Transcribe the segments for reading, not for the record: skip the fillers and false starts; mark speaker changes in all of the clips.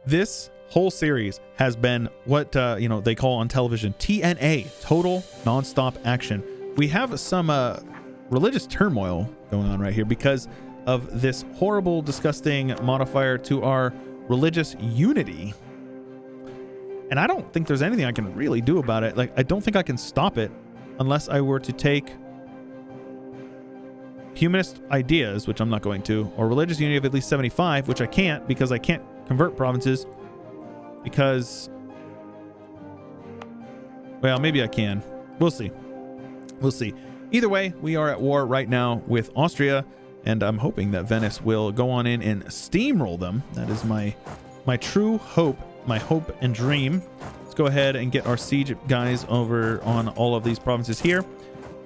Speaker 1: This whole series has been what they call on television TNA, total nonstop action. We have some religious turmoil going on right here because of this horrible, disgusting modifier to our religious unity. And I don't think there's anything I can really do about it. Like, I don't think I can stop it unless I were to take humanist ideas, which I'm not going to, or religious unity of at least 75, which I can't because I can't convert provinces because, well, maybe I can. We'll see. We'll see. Either way, we are at war right now with Austria, and I'm hoping that Venice will go on in and steamroll them. That is my true hope, my hope and dream. Let's go ahead and get our siege guys over on all of these provinces here.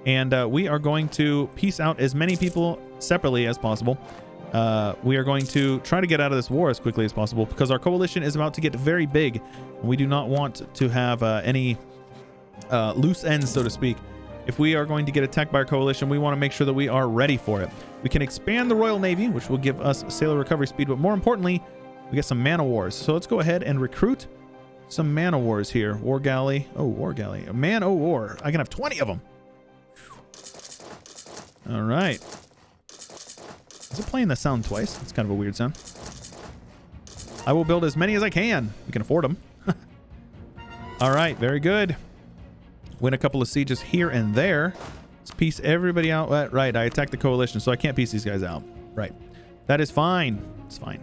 Speaker 1: And we are going to peace out as many people separately as possible. We are going to try to get out of this war as quickly as possible because our coalition is about to get very big. We do not want to have any loose ends, so to speak. If we are going to get attacked by our coalition, we want to make sure that we are ready for it. We can expand the Royal Navy, which will give us sailor recovery speed, but more importantly, we get some man o' wars. So let's go ahead and recruit some man o' wars here. War galley. Oh, war galley. A man o' war. I can have 20 of them. All right. Is it playing the sound twice? It's kind of a weird sound. I will build as many as I can. We can afford them. All right. Very good. Win a couple of sieges here and there. Let's piece everybody out. Right. I attacked the coalition, so I can't piece these guys out. Right. That is fine. It's fine.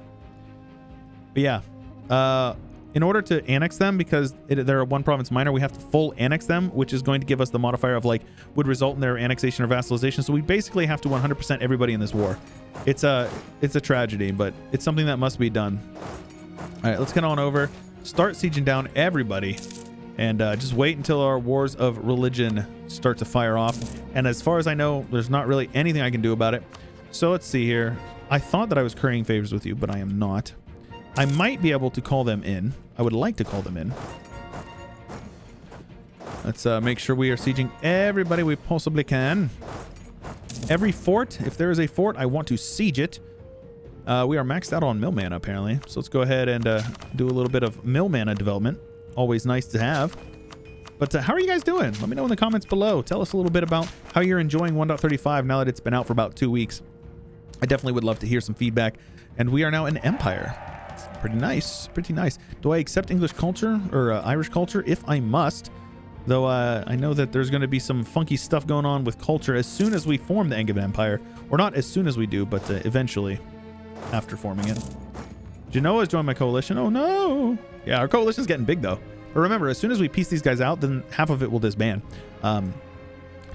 Speaker 1: But yeah. In order to annex them, because they're a one province minor, we have to full annex them, which is going to give us the modifier of like would result in their annexation or vassalization. So we basically have to 100% everybody in this war. It's a tragedy, but it's something that must be done. All right, let's get on over, start sieging down everybody, and just wait until our wars of religion start to fire off. And as far as I know, there's not really anything I can do about it. So let's see here. I thought that I was currying favors with you, but I am not. I might be able to call them in. I would like to call them in. Let's make sure we are sieging everybody we possibly can. Every fort, if there is a fort, I want to siege it. We are maxed out on mill mana, apparently. So let's go ahead and do a little bit of mill mana development. Always nice to have. But how are you guys doing? Let me know in the comments below. Tell us a little bit about how you're enjoying 1.35 now that it's been out for about 2 weeks. I definitely would love to hear some feedback. And we are now an empire. Pretty nice. Pretty nice. Do I accept English culture or Irish culture? If I must. Though I know that there's going to be some funky stuff going on with culture as soon as we form the Angevin Empire. Or not as soon as we do, but eventually after forming it. Genoa's joined my coalition. Oh no. Yeah, our coalition's getting big though. But remember, as soon as we piece these guys out, then half of it will disband.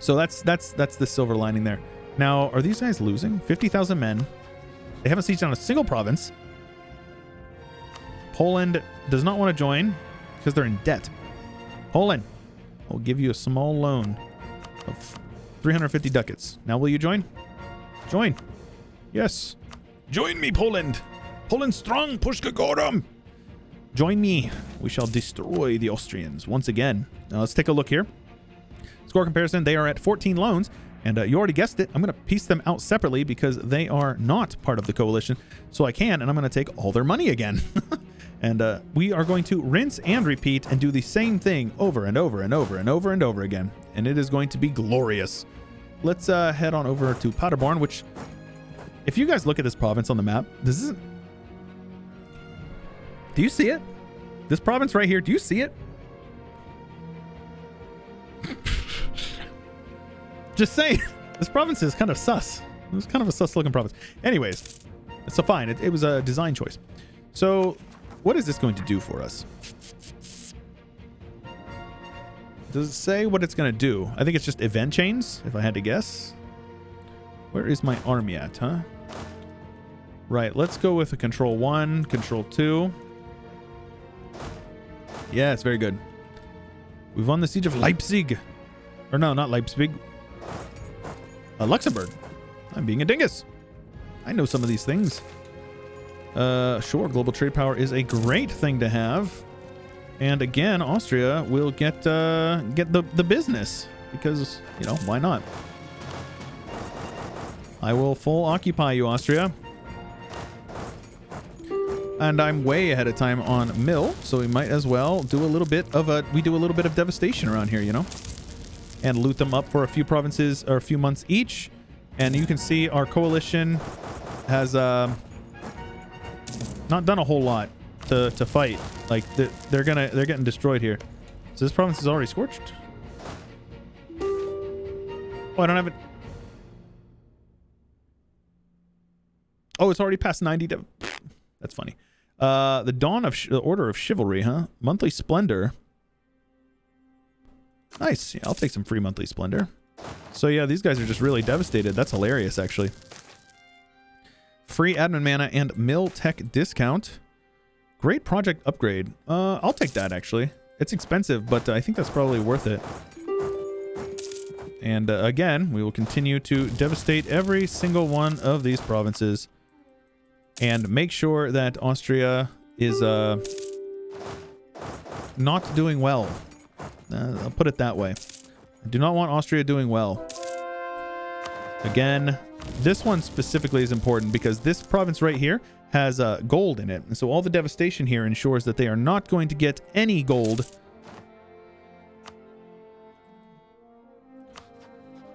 Speaker 1: So that's the silver lining there. Now, are these guys losing? 50,000 men. They haven't sieged down a single province. Poland does not want to join because they're in debt. Poland, I'll give you a small loan of 350 ducats. Now will you join? Join. Yes. Join me, Poland. Poland strong, Pushka Gorum. Join me. We shall destroy the Austrians once again. Now let's take a look here. Score comparison, they are at 14 loans. And you already guessed it. I'm going to piece them out separately because they are not part of the coalition. So I can, and I'm going to take all their money again. And we are going to rinse and repeat and do the same thing over and over and over and over and over again. And it is going to be glorious. Let's head on over to Paderborn, which, if you guys look at this province on the map, this isn't... Do you see it? This province right here, do you see it? Just saying, this province is kind of sus. It was kind of a sus looking province. Anyways, so fine. It was a design choice. So what is this going to do for us? Does it say what it's going to do? I think it's just event chains, if I had to guess. Where is my army at, huh? Right, let's go with a control 1, control 2. Yeah, it's very good. We've won the siege of Leipzig. Or no, not Leipzig. Luxembourg. I'm being a dingus. I know some of these things. Sure, global trade power is a great thing to have. And again, Austria will get the business because, you know, why not? I will full occupy you, Austria. And I'm way ahead of time on mill, so we might as well do a little bit of devastation around here, you know, and loot them up for a few provinces or a few months each. And you can see our coalition has not done a whole lot to fight. Like they're getting destroyed here. So this province is already scorched. Oh, I don't have it. Oh, it's already past 90. That's funny. The dawn of the Order of Chivalry, huh? Monthly Splendor. Nice. Yeah, I'll take some free monthly Splendor. So yeah, these guys are just really devastated. That's hilarious, actually. Free admin mana and mill tech discount. Great project upgrade. I'll take that, actually. It's expensive, but I think that's probably worth it. And again, we will continue to devastate every single one of these provinces and make sure that Austria is not doing well. I'll put it that way. I do not want Austria doing well. Again, this one specifically is important because this province right here has gold in it. And so all the devastation here ensures that they are not going to get any gold.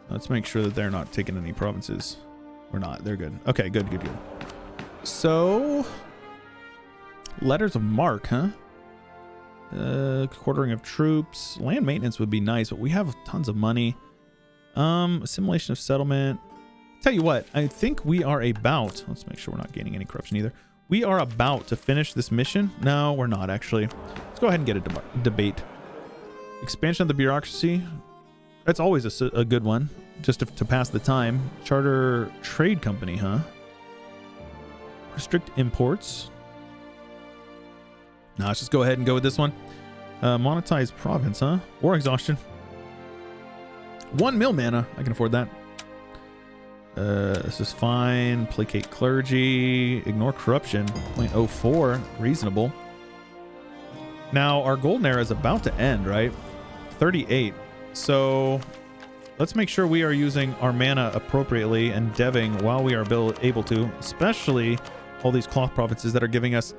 Speaker 1: Let's make sure that they're not taking any provinces. We're not. They're good. Okay, good. So, letters of marque, huh? Quartering of troops. Land maintenance would be nice, but we have tons of money. Assimilation of settlement. Tell you what, I think we are about... Let's make sure we're not gaining any corruption either. We are about to finish this mission. No, we're not, actually. Let's go ahead and get a debate. Expansion of the bureaucracy. That's always a good one, just to pass the time. Charter trade company, huh? Restrict imports. No, let's just go ahead and go with this one. Monetize province, huh? War exhaustion. 1 mill mana. I can afford that. This is fine. Placate clergy. Ignore corruption. 0.04. Reasonable. Now, our golden era is about to end, right? 38. So let's make sure we are using our mana appropriately and deving while we are able to, especially all these cloth provinces that are giving us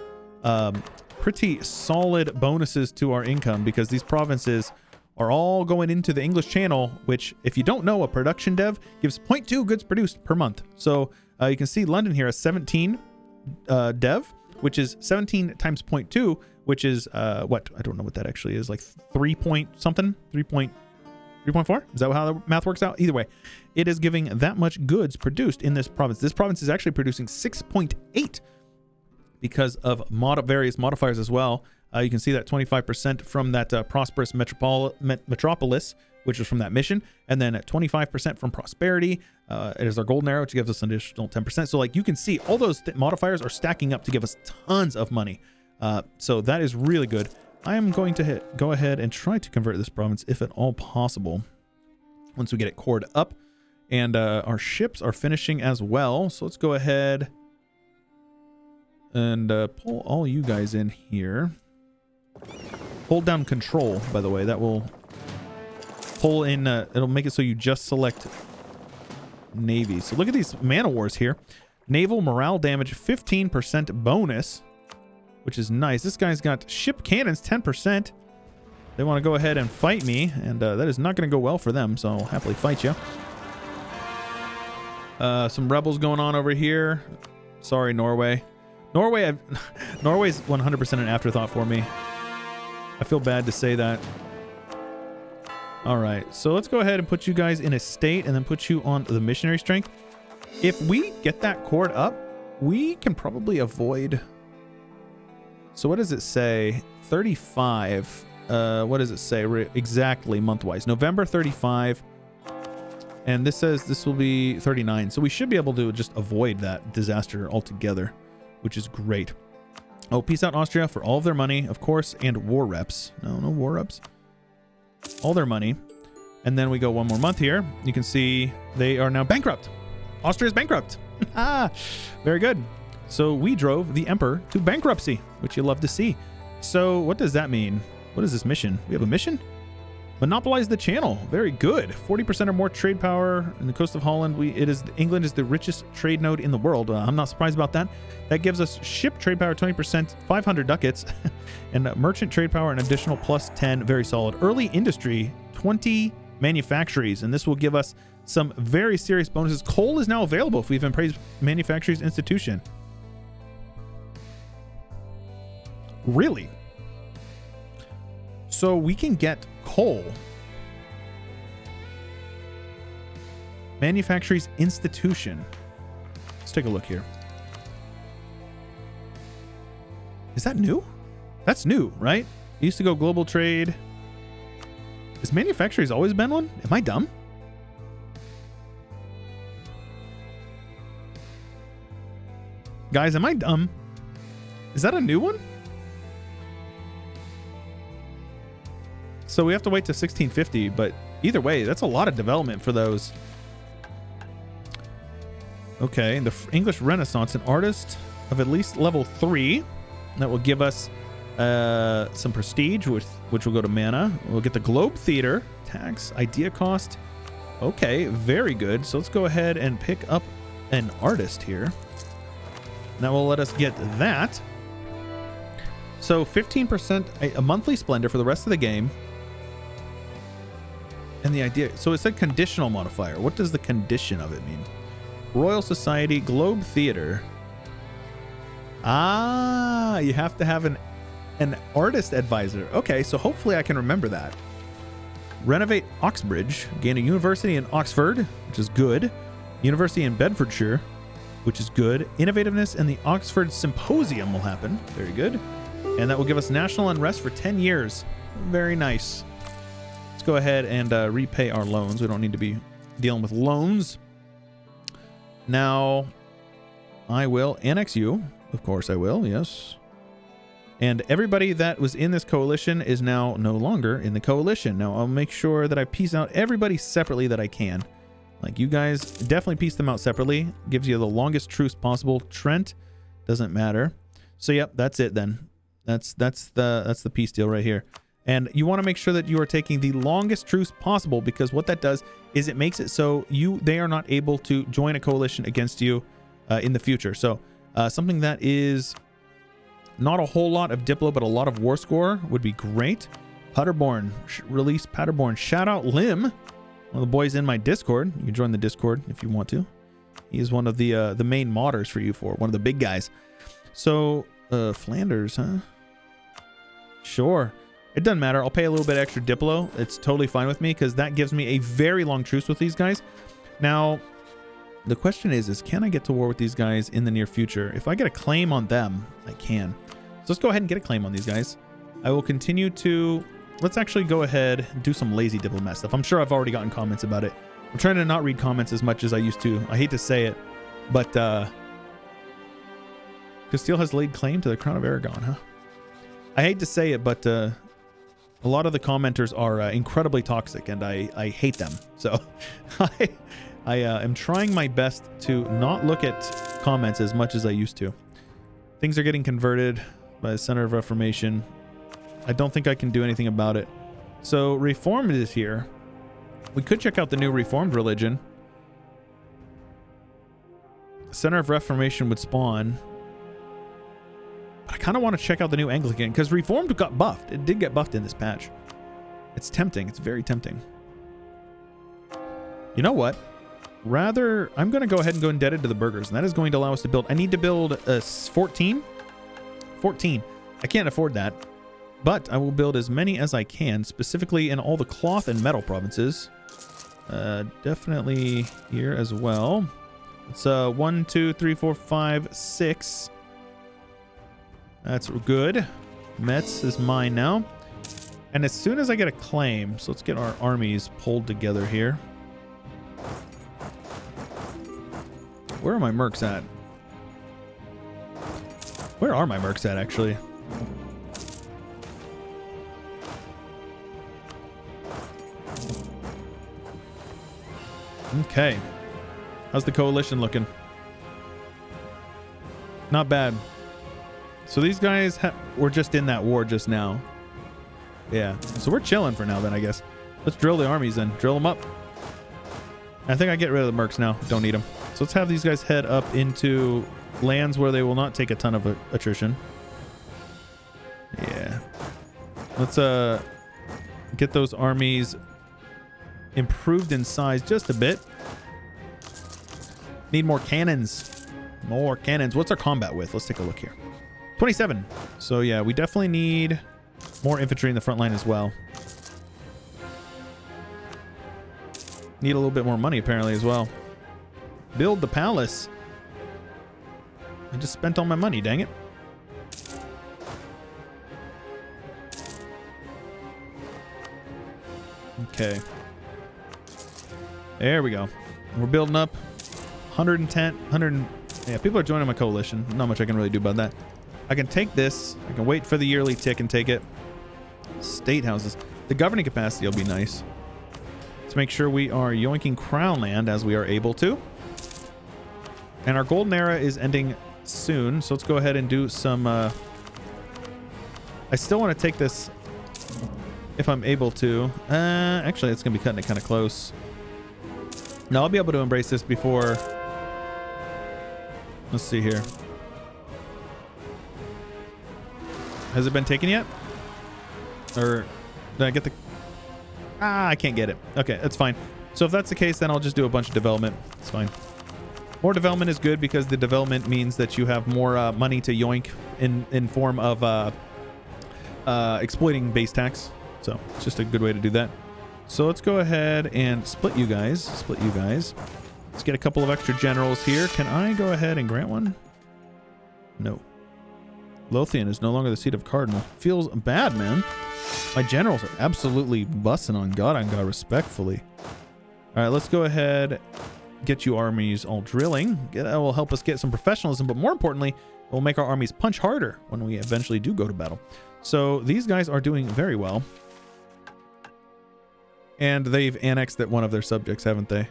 Speaker 1: pretty solid bonuses to our income, because these provinces are all going into the English Channel, which, if you don't know, a production dev gives 0.2 goods produced per month. So you can see London here has 17 dev, which is 17 times 0.2, which is what? I don't know what that actually is, like 3 point something, 3.4? Is that how the math works out? Either way, it is giving that much goods produced in this province. This province is actually producing 6.8 because of various modifiers as well. You can see that 25% from that prosperous metropolis, which is from that mission, and then 25% from prosperity. It is our golden arrow, which gives us an additional 10%. So like you can see, all those modifiers are stacking up to give us tons of money. So that is really good. I am going to go ahead and try to convert this province if at all possible once we get it cored up. And our ships are finishing as well. So let's go ahead and pull all you guys in here. Hold down control, by the way. That will pull in, it'll make it so you just select Navy. So look at these mana wars here. Naval morale damage 15% bonus, which is nice. This guy's got ship cannons 10%. They want to go ahead and fight me, and that is not going to go well for them, so I'll happily fight you. Some rebels going on over here. Sorry, Norway. Norway's 100% an afterthought for me. I feel bad to say that. All right, so let's go ahead and put you guys in a state and then put you on the missionary strength. If we get that cord up, we can probably avoid... So what does it say? 35. What does it say exactly month-wise? November 35. And this says this will be 39. So we should be able to just avoid that disaster altogether, which is great. Oh, peace out Austria for all of their money, of course, and war reps. No war reps. All their money. And then we go one more month here. You can see they are now bankrupt. Austria is bankrupt. Very good. So we drove the emperor to bankruptcy, which you love to see. So what does that mean? What is this mission? We have a mission? Monopolize the channel. Very good. 40% or more trade power in the coast of Holland. England is the richest trade node in the world. I'm not surprised about that. That gives us ship trade power 20%, 500 ducats, and merchant trade power an additional plus 10. Very solid. Early industry, 20 manufactories, and this will give us some very serious bonuses. Coal is now available if we've appraised manufacturers institution. Really? So we can get coal. Manufacturers institution. Let's take a look here. Is that new? That's new, right? It used to go global trade. Has manufacturers always been one? Am I dumb? Guys, am I dumb? Is that a new one? So we have to wait to 1650, but either way, that's a lot of development for those. Okay, the English Renaissance, an artist of at least level 3. That will give us some prestige, which will go to mana. We'll get the Globe Theater, tax, idea cost. Okay, very good. So let's go ahead and pick up an artist here. That will let us get that. So 15% a monthly splendor for the rest of the game. And the idea, so it said conditional modifier. What does the condition of it mean? Royal Society, Globe Theater. Ah, you have to have an artist advisor. Okay, so hopefully I can remember that. Renovate Oxbridge, gain a university in Oxford, which is good. University in Bedfordshire, which is good. Innovativeness and the Oxford Symposium will happen. Very good. And that will give us national unrest for 10 years. Very nice. Let's go ahead and repay our loans. We don't need to be dealing with loans. Now, I will annex you. Of course I will, yes. And everybody that was in this coalition is now no longer in the coalition. Now, I'll make sure that I piece out everybody separately that I can. Like, you guys, definitely piece them out separately. Gives you the longest truce possible. Trent, doesn't matter. So, yep, that's it then. That's the peace deal right here. And you want to make sure that you are taking the longest truce possible, because what that does is it makes it so they are not able to join a coalition against you in the future. So something that is not a whole lot of Diplo, but a lot of war score would be great. Paderborn, release Paderborn. Shout out Lim, one of the boys in my Discord. You can join the Discord if you want to. He is one of the main modders for EU4, one of the big guys. So Flanders, huh? Sure. It doesn't matter. I'll pay a little bit extra Diplo. It's totally fine with me, because that gives me a very long truce with these guys. Now, the question is can I get to war with these guys in the near future? If I get a claim on them, I can. So let's go ahead and get a claim on these guys. I will continue to... Let's actually go ahead and do some lazy diplomat stuff. I'm sure I've already gotten comments about it. I'm trying to not read comments as much as I used to. I hate to say it, but Castile has laid claim to the crown of Aragon, huh? I hate to say it, but a lot of the commenters are incredibly toxic, and I hate them. So I am trying my best to not look at comments as much as I used to. Things are getting converted by the Center of Reformation. I don't think I can do anything about it. So Reformed is here. We could check out the new Reformed religion. Center of Reformation would spawn. I kind of want to check out the new Anglican, because Reformed got buffed. It did get buffed in this patch. It's tempting. It's very tempting. You know what? Rather, I'm going to go ahead and go indebted to the burghers, and that is going to allow us to build... I need to build a 14. I can't afford that, but I will build as many as I can, specifically in all the cloth and metal provinces. Definitely here as well. It's 1, 2, 3, 4, 5, 6. That's good. Metz is mine now. And as soon as I get a claim, so let's get our armies pulled together here. Where are my mercs at? Where are my mercs at, actually? Okay. How's the coalition looking? Not bad. So these guys were just in that war just now. Yeah. So we're chilling for now then, I guess. Let's drill the armies then. Drill them up. I think I get rid of the mercs now. Don't need them. So let's have these guys head up into lands where they will not take a ton of attrition. Yeah. Let's get those armies improved in size just a bit. Need more cannons. More cannons. What's our combat with? Let's take a look here. 27. So yeah, we definitely need more infantry in the front line as well. Need a little bit more money apparently as well. Build the palace. I just spent all my money, dang it. Okay. There we go. We're building up. 110, 100. Yeah, people are joining my coalition. Not much I can really do about that. I can take this. I can wait for the yearly tick and take it. State houses. The governing capacity will be nice. Let's make sure we are yoinking crown land as we are able to. And our golden era is ending soon. So let's go ahead and do some... I still want to take this if I'm able to. Actually, it's going to be cutting it kind of close. No, I'll be able to embrace this before... Let's see here. Has it been taken yet? Or did I get the... I can't get it. Okay, that's fine. So if that's the case, then I'll just do a bunch of development. It's fine. More development is good because the development means that you have more money to yoink in form of exploiting base tax. So it's just a good way to do that. So let's go ahead and split you guys. Split you guys. Let's get a couple of extra generals here. Can I go ahead and grant one? No. Lothian is no longer the seat of Cardinal. Feels bad, man. My generals are absolutely busting on God respectfully. All right, let's go ahead. Get you armies all drilling. That will help us get some professionalism, but more importantly, it will make our armies punch harder when we eventually do go to battle. So these guys are doing very well. And they've annexed that one of their subjects, haven't they?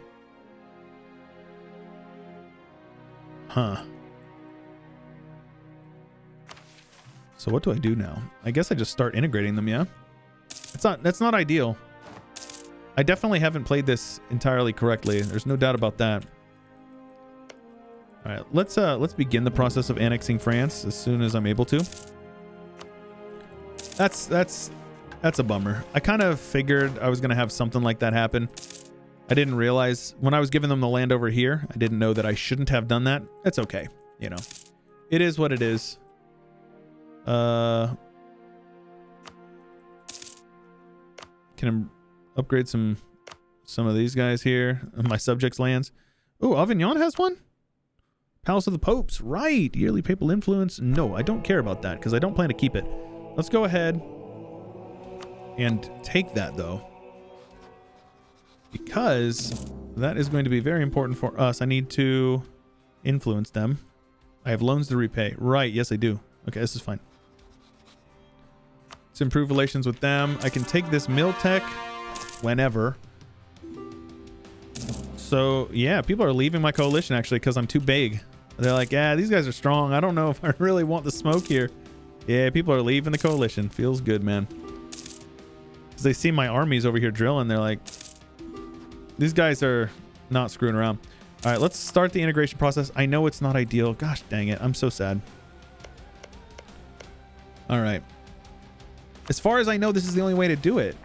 Speaker 1: Huh. So what do I do now? I guess I just start integrating them, yeah? That's not ideal. I definitely haven't played this entirely correctly. There's no doubt about that. All right, let's begin the process of annexing France as soon as I'm able to. That's a bummer. I kind of figured I was going to have something like that happen. I didn't realize when I was giving them the land over here, I didn't know that I shouldn't have done that. It's okay. You know, it is what it is. Can I upgrade some of these guys here? My subjects' lands. Oh, Avignon has one? Palace of the Popes. Right. Yearly papal influence. No, I don't care about that because I don't plan to keep it. Let's go ahead and take that, though, because that is going to be very important for us. I need to influence them. I have loans to repay. Right. Yes, I do. Okay, this is fine. Let's improve relations with them. I can take this mill tech whenever. So, yeah, people are leaving my coalition, actually, because I'm too big. They're like, yeah, these guys are strong. I don't know if I really want the smoke here. Yeah, people are leaving the coalition. Feels good, man. Because they see my armies over here drilling. They're like, these guys are not screwing around. All right, let's start the integration process. I know it's not ideal. Gosh dang it. I'm so sad. All right. As far as I know, this is the only way to do it.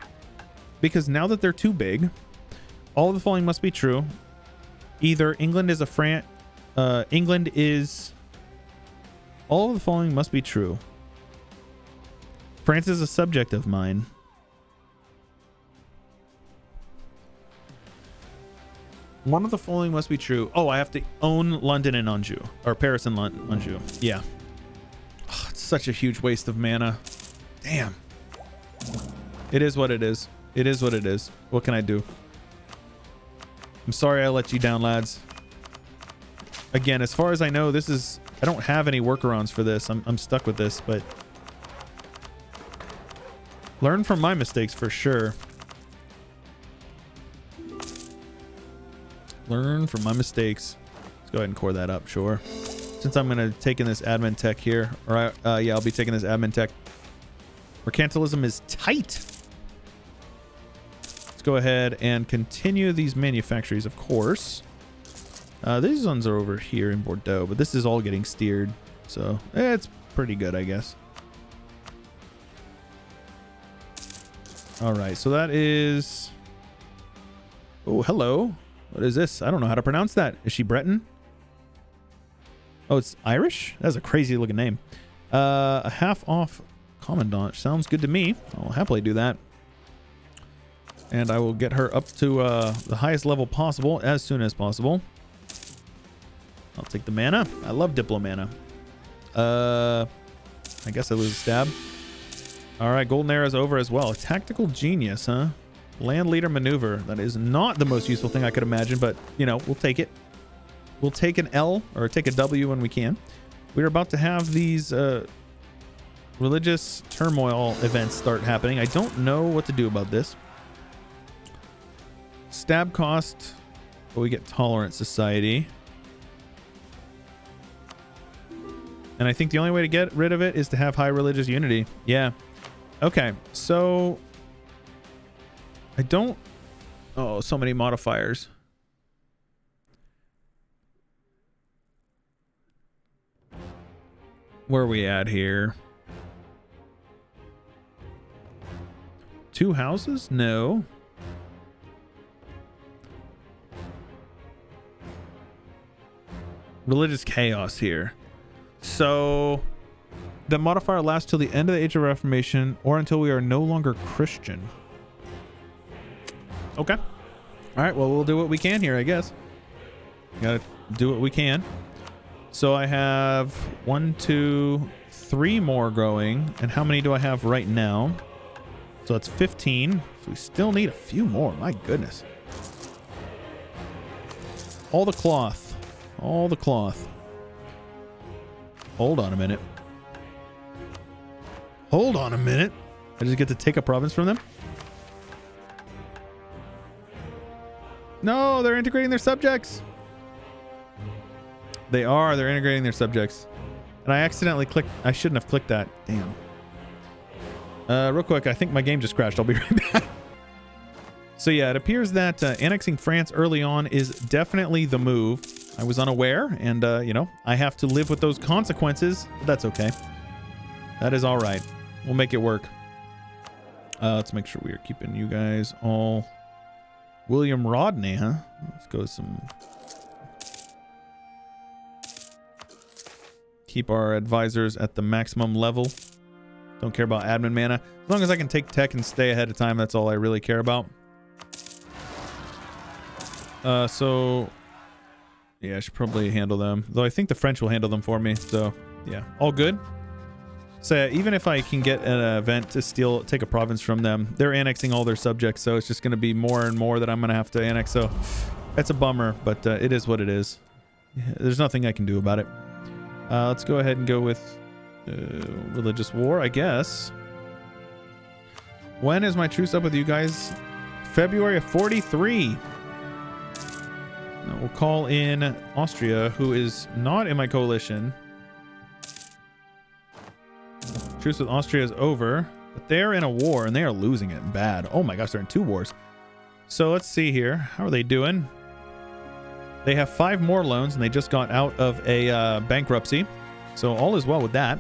Speaker 1: Because now that they're too big, all of the following must be true. Either England is a England is... All of the following must be true. France is a subject of mine. One of the following must be true. Oh, I have to own London and Anjou. Or Paris and Anjou. Yeah. Oh, it's such a huge waste of mana. Damn. It is what it is. It is what it is. What can I do? I'm sorry I let you down, lads. Again, as far as I know, this is... I don't have any workarounds for this. I'm stuck with this, but... Learn from my mistakes for sure. Learn from my mistakes. Let's go ahead and core that up, sure. Since I'm going to take in this admin tech here. Or, yeah, I'll be taking this admin tech. Mercantilism is tight. Let's go ahead and continue these manufactories, of course. These ones are over here in Bordeaux, but this is all getting steered. So it's pretty good, I guess. All right, so that is... Oh, hello. What is this? I don't know how to pronounce that. Is she Breton? Oh, it's Irish? That's a crazy looking name. A half off commandant. Sounds good to me. I'll happily do that. And I will get her up to the highest level possible as soon as possible. I'll take the mana. I love Diplo mana. I guess I lose a stab. All right, golden era is over as well. Tactical genius, huh? Land leader maneuver. That is not the most useful thing I could imagine, but, you know, we'll take it. We'll take an L or take a W when we can. We're about to have these religious turmoil events start happening. I don't know what to do about this. Stab cost, but we get tolerant society. And I think the only way to get rid of it is to have high religious unity. Yeah. Okay, so I don't... Oh, so many modifiers. Where are we at here? 2 houses? No. Religious chaos here. So the modifier lasts till the end of the Age of Reformation or until we are no longer Christian. Okay. All right. Well, we'll do what we can here, I guess. Gotta do what we can. So I have 1, 2, 3 more growing. And how many do I have right now? So that's 15. So we still need a few more. My goodness. All the cloth. All the cloth. Hold on a minute. Hold on a minute. I just get to take a province from them? No, they're integrating their subjects. They are. They're integrating their subjects. And I accidentally clicked. I shouldn't have clicked that. Damn. Real quick, I think my game just crashed. I'll be right back. So yeah, it appears that annexing France early on is definitely the move. I was unaware, and you know, I have to live with those consequences, but that's okay. That is all right. We'll make it work. Let's make sure we are keeping you guys all... William Rodney, huh? Let's go with some... Keep our advisors at the maximum level. Don't care about admin mana. As long as I can take tech and stay ahead of time, that's all I really care about. So... Yeah, I should probably handle them. Though I think the French will handle them for me. So, yeah. All good. So, even if I can get an event to take a province from them, they're annexing all their subjects. So, it's just going to be more and more that I'm going to have to annex. So, that's a bummer. But it is what it is. There's nothing I can do about it. Let's go ahead and go with religious war, I guess. When is my truce up with you guys? February of 43. We'll call in Austria, who is not in my coalition. Truce with Austria is over, but they're in a war and they are losing it bad. Oh my gosh, they're in 2 wars. So let's see here. How are they doing? They have 5 more loans and they just got out of a bankruptcy. So all is well with that.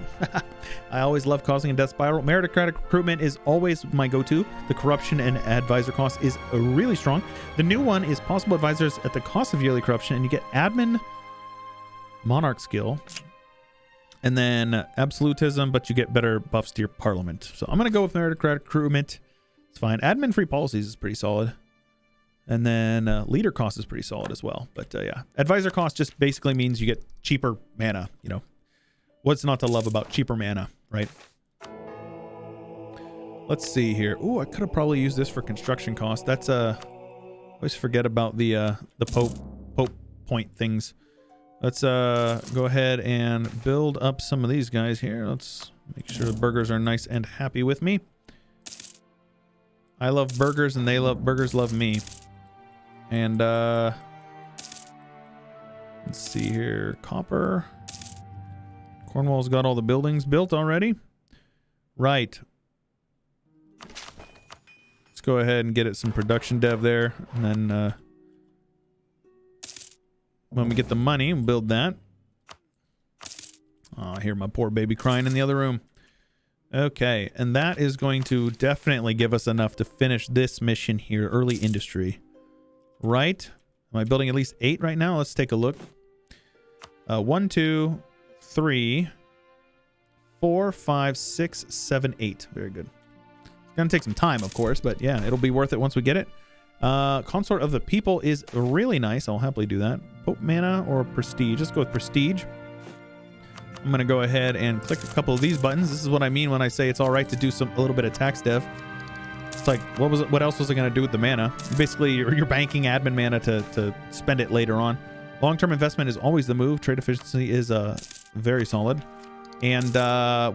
Speaker 1: I always love causing a death spiral. Meritocratic recruitment is always my go-to. The corruption and advisor cost is really strong. The new one is possible advisors at the cost of yearly corruption, and you get admin monarch skill. And then absolutism, but you get better buffs to your parliament. So I'm going to go with meritocratic recruitment. It's fine. Admin free policies is pretty solid. And then leader cost is pretty solid as well. But yeah, advisor cost just basically means you get cheaper mana, you know. What's not to love about cheaper mana, right? Let's see here. Ooh, I could have probably used this for construction cost. That's I always forget about the Pope point things. Let's go ahead and build up some of these guys here. Let's make sure the burgers are nice and happy with me. I love burgers and burgers love me. And let's see here. Copper. Cornwall's got all the buildings built already. Right. Let's Let's go ahead and get it some production dev there. And then when we get the money, we'll build that. Oh, I hear my poor baby crying in the other room. Okay, and that is going to definitely give us enough to finish this mission here, early industry. Right? Am I building at least 8 right now? Let's take a look. 1, 2, 3, 4, 5, 6, 7, 8. Very good. It's going to take some time, of course, but yeah, it'll be worth it once we get it. Consort of the People is really nice. I'll happily do that. Pope Mana or Prestige? Let's go with Prestige. I'm going to go ahead and click a couple of these buttons. This is what I mean when I say it's all right to do a little bit of tax dev. It's like, what else was I going to do with the mana? Basically, you're banking admin mana to spend it later on. Long-term investment is always the move. Trade efficiency is very solid. And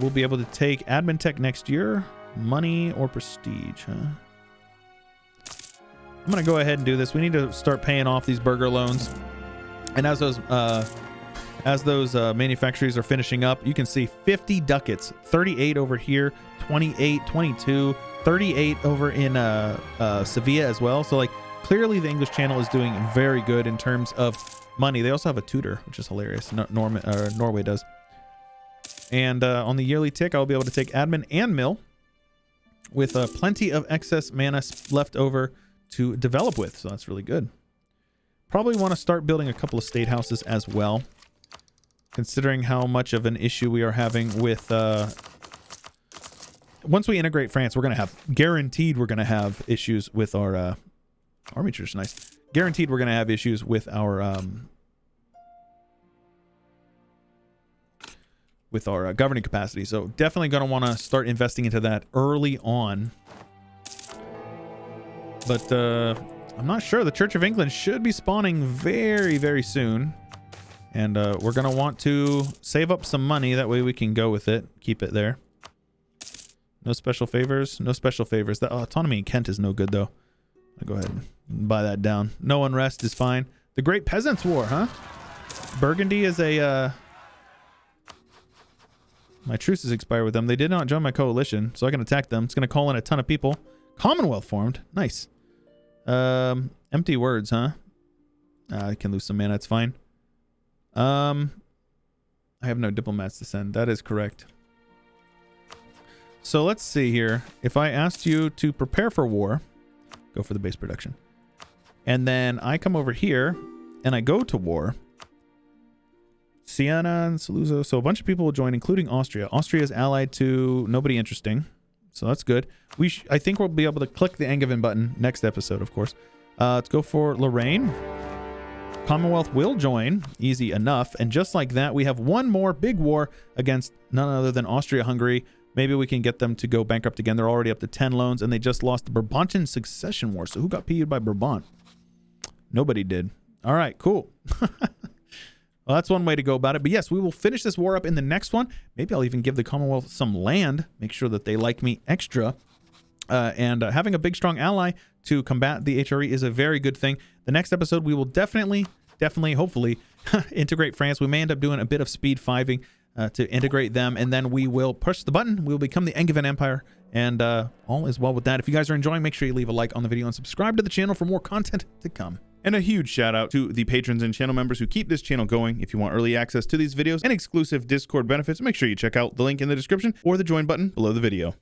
Speaker 1: we'll be able to take admin tech next year. Money or prestige, huh? I'm going to go ahead and do this. We need to start paying off these burger loans. And as those manufacturers are finishing up, you can see 50 ducats, 38 over here, 28, 22, 38 over in Sevilla as well. So like clearly the English channel is doing very good in terms of money. They also have a tutor, which is hilarious. Norway does. And on the yearly tick, I'll be able to take admin and mill with plenty of excess mana left over to develop with. So that's really good. Probably want to start building a couple of state houses as well, considering how much of an issue we are having with once we integrate France, we're going to have issues with our army church. Nice. Guaranteed we're going to have issues with our governing capacity. So definitely going to want to start investing into that early on. But I'm not sure. The Church of England should be spawning very, very soon. And we're going to want to save up some money. That way we can go with it. Keep it there. No special favors. No special favors. The autonomy in Kent is no good, though. I'll go ahead and buy that down. No unrest is fine. The Great Peasants' War, huh? Burgundy is a... My truce has expired with them. They did not join my coalition, so I can attack them. It's going to call in a ton of people. Commonwealth formed. Nice. Empty words, huh? I can lose some mana. It's fine. I have no diplomats to send. That is correct. So let's see here. If I asked you to prepare for war, go for the base production. And then I come over here and I go to war. Siena and Saluzzo. So a bunch of people will join, including Austria. Austria is allied to nobody interesting. So that's good. I think we'll be able to click the Angevin button next episode, of course. Let's go for Lorraine. Commonwealth will join. Easy enough. And just like that, we have one more big war against none other than Austria-Hungary. Maybe we can get them to go bankrupt again. They're already up to 10 loans, and they just lost the Brabantan Succession War. So who got PU'd by Brabant? Nobody did. All right, cool. Well, that's one way to go about it. But yes, we will finish this war up in the next one. Maybe I'll even give the Commonwealth some land. Make sure that they like me extra. And having a big, strong ally to combat the HRE is a very good thing. The next episode, we will definitely, hopefully, integrate France. We may end up doing a bit of speed 5ing to integrate them. And then we will push the button. We'll become the Angevin Empire. And all is well with that. If you guys are enjoying, make sure you leave a like on the video and subscribe to the channel for more content to come. And a huge shout out to the patrons and channel members who keep this channel going. If you want early access to these videos and exclusive Discord benefits, make sure you check out the link in the description or the join button below the video.